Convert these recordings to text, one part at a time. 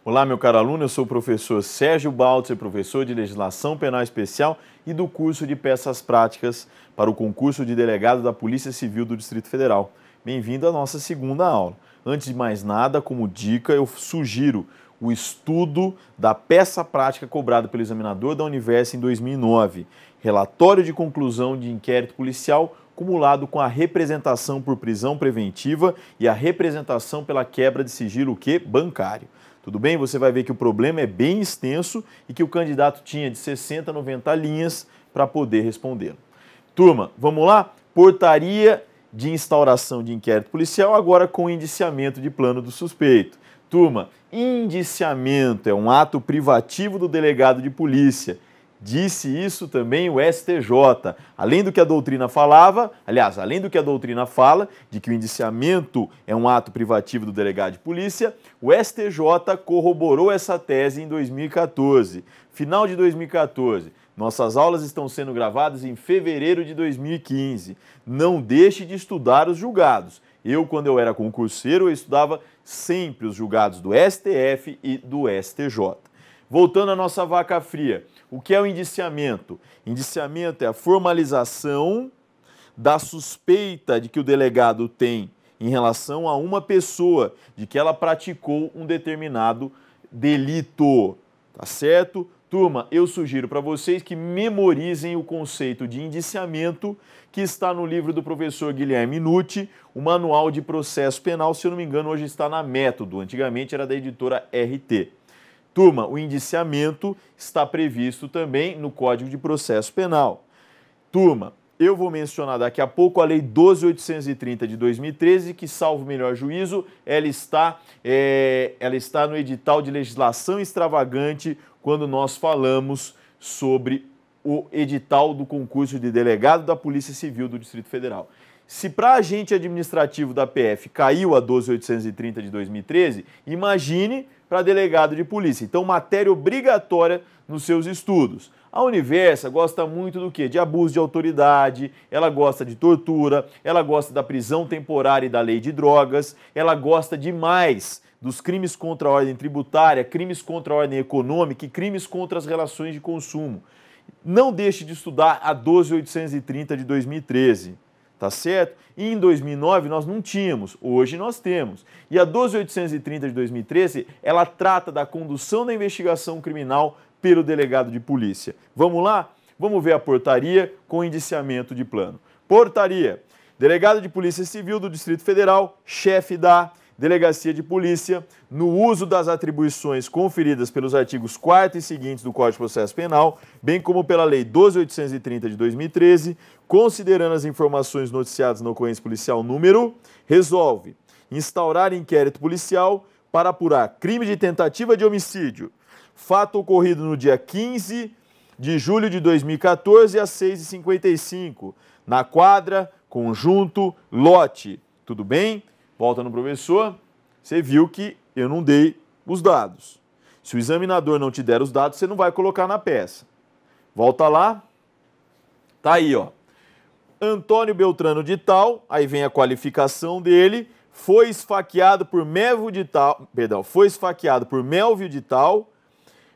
Olá, meu caro aluno, eu sou o professor Sérgio Baltzer, professor de Legislação Penal Especial e do curso de Peças Práticas para o concurso de delegado da Polícia Civil do Distrito Federal. Bem-vindo à nossa segunda aula. Antes de mais nada, como dica, eu sugiro o estudo da peça prática cobrada pelo examinador da Universo em 2009, relatório de conclusão de inquérito policial cumulado com a representação por prisão preventiva e a representação pela quebra de sigilo bancário. Tudo bem? Você vai ver que o problema é bem extenso e que o candidato tinha de 60 a 90 linhas para poder respondê-lo. Turma, vamos lá? Portaria de instauração de inquérito policial, agora com indiciamento de plano do suspeito. Turma, indiciamento é um ato privativo do delegado de polícia. Disse isso também o STJ. Além do que a doutrina falava, além do que a doutrina fala, de que o indiciamento é um ato privativo do delegado de polícia, o STJ corroborou essa tese em 2014. Final de 2014. Nossas aulas estão sendo gravadas em fevereiro de 2015. Não deixe de estudar os julgados. Quando eu era concurseiro, eu estudava sempre os julgados do STF e do STJ. Voltando à nossa vaca fria. O que é o indiciamento? Indiciamento é a formalização da suspeita de que o delegado tem em relação a uma pessoa, de que ela praticou um determinado delito. Tá certo? Turma, eu sugiro para vocês que memorizem o conceito de indiciamento que está no livro do professor Guilherme Nucci, o Manual de Processo Penal, se eu não me engano, hoje está na Método, antigamente era da editora RT. Turma, o indiciamento está previsto também no Código de Processo Penal. Turma, eu vou mencionar daqui a pouco a Lei 12.830 de 2013, que, salvo melhor juízo, ela está no edital de legislação extravagante quando nós falamos sobre o edital do concurso de delegado da Polícia Civil do Distrito Federal. Se para agente administrativo da PF caiu a 12.830 de 2013, imagine para delegado de polícia. Então, matéria obrigatória nos seus estudos. A Universa gosta muito do quê? De abuso de autoridade, ela gosta de tortura, ela gosta da prisão temporária e da lei de drogas, ela gosta demais dos crimes contra a ordem tributária, crimes contra a ordem econômica e crimes contra as relações de consumo. Não deixe de estudar a 12.830 de 2013. Tá certo? E em 2009 nós não tínhamos, hoje nós temos. E a 12.830 de 2013, ela trata da condução da investigação criminal pelo delegado de polícia. Vamos lá? Vamos ver a portaria com indiciamento de plano. Portaria. Delegado de Polícia Civil do Distrito Federal, chefe da Delegacia de Polícia, no uso das atribuições conferidas pelos artigos 4º e seguintes do Código de Processo Penal, bem como pela Lei 12.830 de 2013, considerando as informações noticiadas na ocorrência policial número, resolve instaurar inquérito policial para apurar crime de tentativa de homicídio, fato ocorrido no dia 15 de julho de 2014 às 6h55, na quadra, conjunto, lote. Tudo bem? Volta no professor, você viu que eu não dei os dados. Se o examinador não te der os dados, você não vai colocar na peça. Volta lá. Tá aí, ó. Antônio Beltrano de tal, aí vem a qualificação dele, foi esfaqueado por Melvio de tal,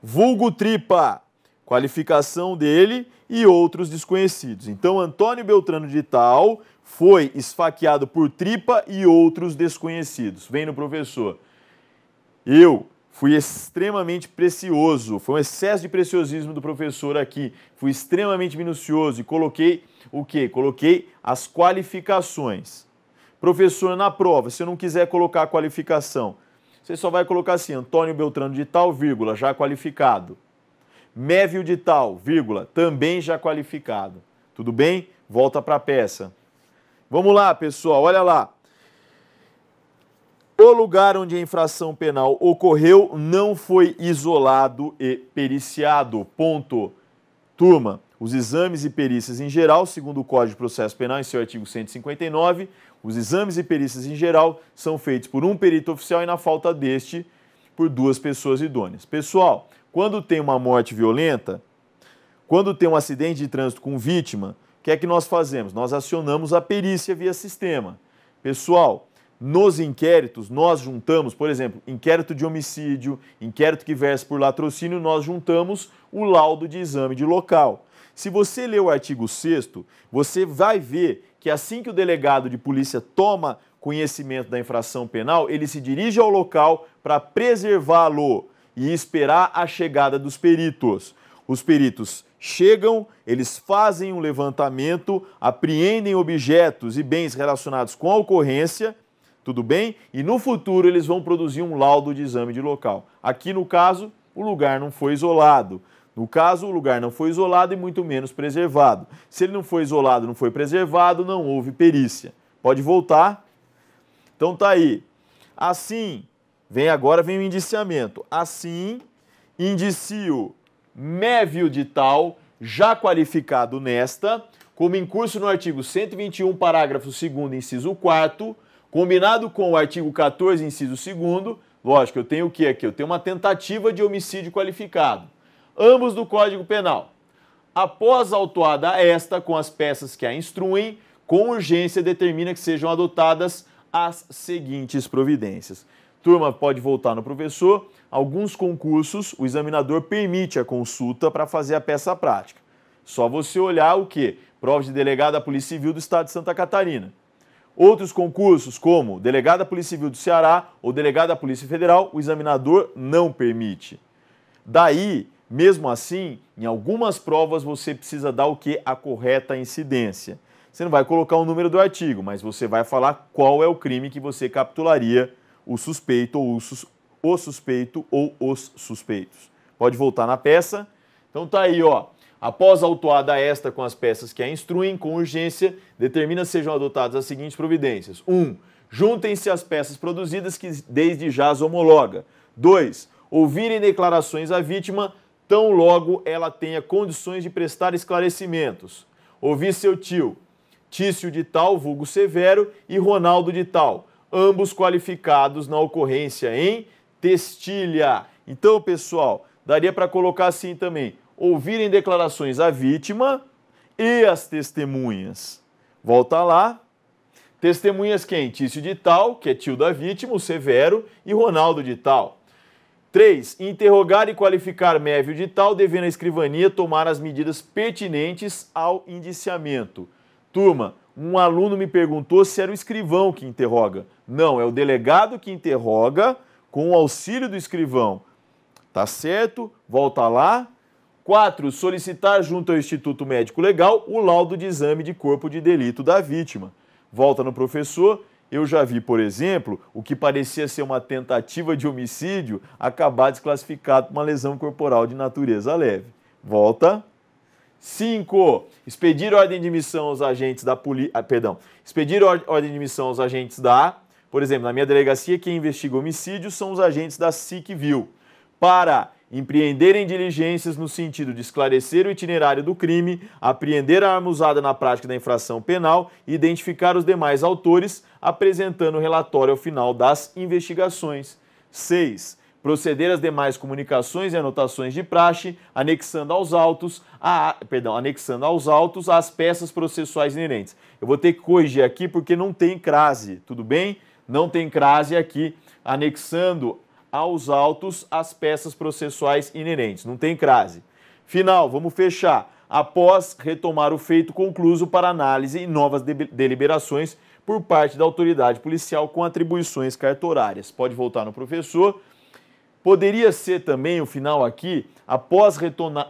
vulgo Tripa, qualificação dele e outros desconhecidos. Então, Antônio Beltrano de tal foi esfaqueado por Tripa e outros desconhecidos. Vem no professor. Eu fui extremamente precioso, foi um excesso de preciosismo do professor aqui. Fui extremamente minucioso e coloquei o quê? Coloquei as qualificações. Professor, na prova, se eu não quiser colocar a qualificação, você só vai colocar assim, Antônio Beltrano de tal, vírgula, já qualificado. Mévio de tal, vírgula, também já qualificado. Tudo bem? Volta para a peça. Vamos lá, pessoal, olha lá. O lugar onde a infração penal ocorreu não foi isolado e periciado. Ponto. Turma, os exames e perícias em geral, segundo o Código de Processo Penal, em seu artigo 159, os exames e perícias em geral são feitos por um perito oficial e, na falta deste, por 2 pessoas idôneas. Pessoal, quando tem uma morte violenta, quando tem um acidente de trânsito com vítima, o que é que nós fazemos? Nós acionamos a perícia via sistema. Pessoal, nos inquéritos, nós juntamos, por exemplo, inquérito de homicídio, inquérito que versa por latrocínio, nós juntamos o laudo de exame de local. Se você ler o artigo 6º, você vai ver que assim que o delegado de polícia toma conhecimento da infração penal, ele se dirige ao local para preservá-lo e esperar a chegada dos peritos. Os peritos chegam, eles fazem um levantamento, apreendem objetos e bens relacionados com a ocorrência, tudo bem? E no futuro eles vão produzir um laudo de exame de local. Aqui no caso, o lugar não foi isolado. No caso, o lugar não foi isolado e muito menos preservado. Se ele não foi isolado, não foi preservado, não houve perícia. Pode voltar? Então tá aí. Assim, agora vem o indiciamento. Assim, indicio mévio de tal, já qualificado nesta, como incurso no artigo 121, parágrafo 2º, inciso 4º, combinado com o artigo 14, inciso 2º, lógico, eu tenho o que aqui? Eu tenho uma tentativa de homicídio qualificado. Ambos do Código Penal. Após autuada esta, com as peças que a instruem, com urgência determina que sejam adotadas as seguintes providências. Turma, pode voltar no professor. Alguns concursos, o examinador permite a consulta para fazer a peça prática. Só você olhar o quê? Prova de delegado da Polícia Civil do Estado de Santa Catarina. Outros concursos, como delegado da Polícia Civil do Ceará ou delegado da Polícia Federal, o examinador não permite. Daí, mesmo assim, em algumas provas você precisa dar o quê? A correta incidência. Você não vai colocar o número do artigo, mas você vai falar qual é o crime que você capitularia o suspeito ou o suspeito ou os suspeitos. Pode voltar na peça. Então tá aí, ó. Após autuada esta com as peças que a instruem, com urgência, determina sejam adotadas as seguintes providências. 1. Juntem-se as peças produzidas que desde já as homologa. 2. Ouvirem declarações à vítima, tão logo ela tenha condições de prestar esclarecimentos. Ouvir seu tio, Tício de tal, vulgo Severo, e Ronaldo de tal, ambos qualificados na ocorrência em Testilha. Então, pessoal, daria para colocar assim também. Ouvirem declarações à vítima e as testemunhas. Volta lá. Testemunhas quem? Tício de tal, que é tio da vítima, o Severo, e Ronaldo de tal. 3. Interrogar e qualificar mévio de tal, devendo a escrivania tomar as medidas pertinentes ao indiciamento. Turma, um aluno me perguntou se era o escrivão que interroga. Não, é o delegado que interroga com o auxílio do escrivão. Tá certo? Volta lá. 4. Solicitar junto ao Instituto Médico Legal o laudo de exame de corpo de delito da vítima. Volta no professor. Eu já vi, por exemplo, o que parecia ser uma tentativa de homicídio acabar desclassificado por uma lesão corporal de natureza leve. Volta. 5. Expedir ordem de missão aos agentes da polícia... Expedir ordem de missão aos agentes da... Por exemplo, na minha delegacia, quem investiga homicídios são os agentes da SIC-VIL. Para empreenderem diligências no sentido de esclarecer o itinerário do crime, apreender a arma usada na prática da infração penal e identificar os demais autores, apresentando o relatório ao final das investigações. 6. Proceder às demais comunicações e anotações de praxe, anexando aos autos as peças processuais inerentes. Eu vou ter que corrigir aqui porque não tem crase, tudo bem? Não tem crase aqui, anexando aos autos as peças processuais inerentes. Não tem crase. Final, vamos fechar. Após retomar o feito concluso para análise e novas deliberações por parte da autoridade policial com atribuições cartorárias. Pode voltar no professor. Poderia ser também o final aqui, após retornar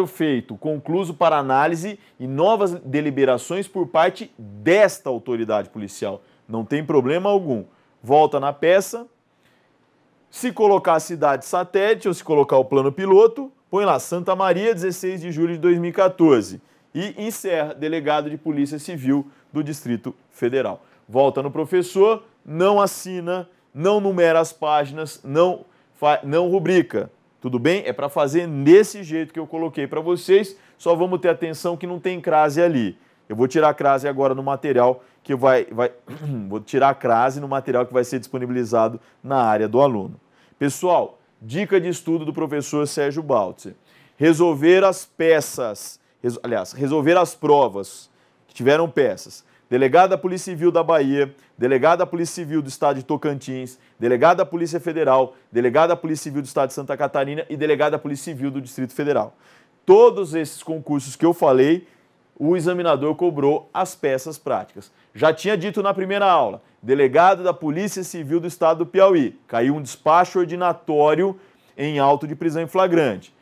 o feito concluso para análise e novas deliberações por parte desta autoridade policial. Não tem problema algum. Volta na peça. Se colocar a cidade satélite ou se colocar o plano piloto, põe lá Santa Maria, 16 de julho de 2014. E encerra delegado de Polícia Civil do Distrito Federal. Volta no professor, não assina, não numera as páginas, não rubrica. Tudo bem? É para fazer desse jeito que eu coloquei para vocês, só vamos ter atenção que não tem crase ali. Eu vou tirar a crase agora no material que vou tirar a crase no material que vai ser disponibilizado na área do aluno. Pessoal, dica de estudo do professor Sérgio Baltzer. Resolver as provas que tiveram peças. delegado da Polícia Civil da Bahia, delegado da Polícia Civil do Estado de Tocantins, delegado da Polícia Federal, delegado da Polícia Civil do Estado de Santa Catarina e delegado da Polícia Civil do Distrito Federal. Todos esses concursos que eu falei, o examinador cobrou as peças práticas. Já tinha dito na primeira aula, delegado da Polícia Civil do Estado do Piauí, caiu um despacho ordinatório em auto de prisão em flagrante.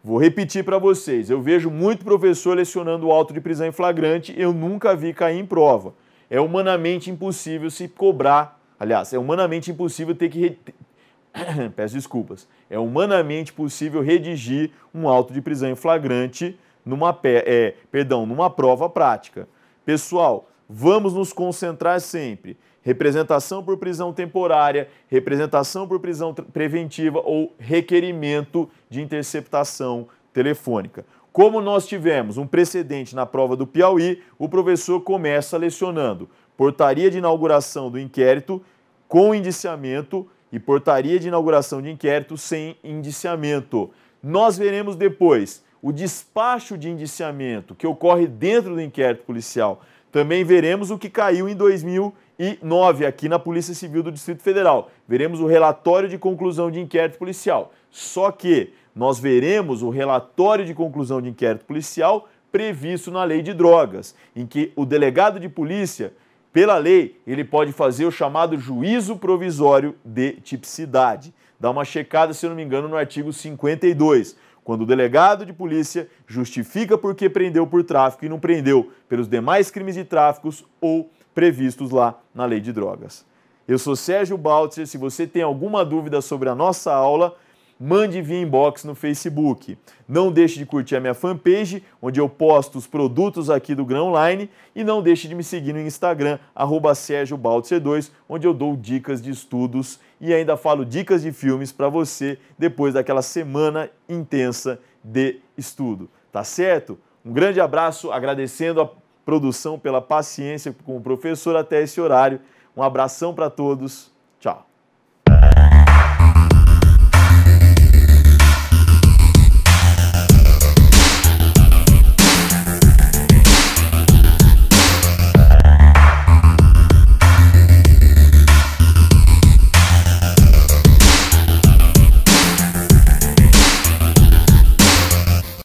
Vou repetir para vocês, eu vejo muito professor lecionando o auto de prisão em flagrante, eu nunca vi cair em prova. É humanamente impossível se cobrar, aliás, é humanamente impossível ter que... Peço desculpas. É humanamente possível redigir um auto de prisão em flagrante numa prova prática. Pessoal, vamos nos concentrar sempre. Representação por prisão temporária, representação por prisão preventiva ou requerimento de interceptação telefônica. Como nós tivemos um precedente na prova do Piauí, o professor começa lecionando portaria de inauguração do inquérito com indiciamento e portaria de inauguração de inquérito sem indiciamento. Nós veremos depois o despacho de indiciamento que ocorre dentro do inquérito policial. Também veremos o que caiu em 2009 aqui na Polícia Civil do Distrito Federal. Veremos o relatório de conclusão de inquérito policial. Só que nós veremos o relatório de conclusão de inquérito policial previsto na Lei de Drogas, em que o delegado de polícia, pela lei, ele pode fazer o chamado juízo provisório de tipicidade. Dá uma checada, se eu não me engano, no artigo 52. Quando o delegado de polícia justifica por que prendeu por tráfico e não prendeu pelos demais crimes de tráfico ou previstos lá na Lei de Drogas. Eu sou Sérgio Baltzer. Se você tem alguma dúvida sobre a nossa aula, mande via inbox no Facebook. Não deixe de curtir a minha fanpage, onde eu posto os produtos aqui do Grão Online, e não deixe de me seguir no Instagram, @SérgioBaltzer2, onde eu dou dicas de estudos e ainda falo dicas de filmes para você depois daquela semana intensa de estudo. Tá certo? Um grande abraço, agradecendo a produção pela paciência com o professor até esse horário. Um abração para todos. Tchau.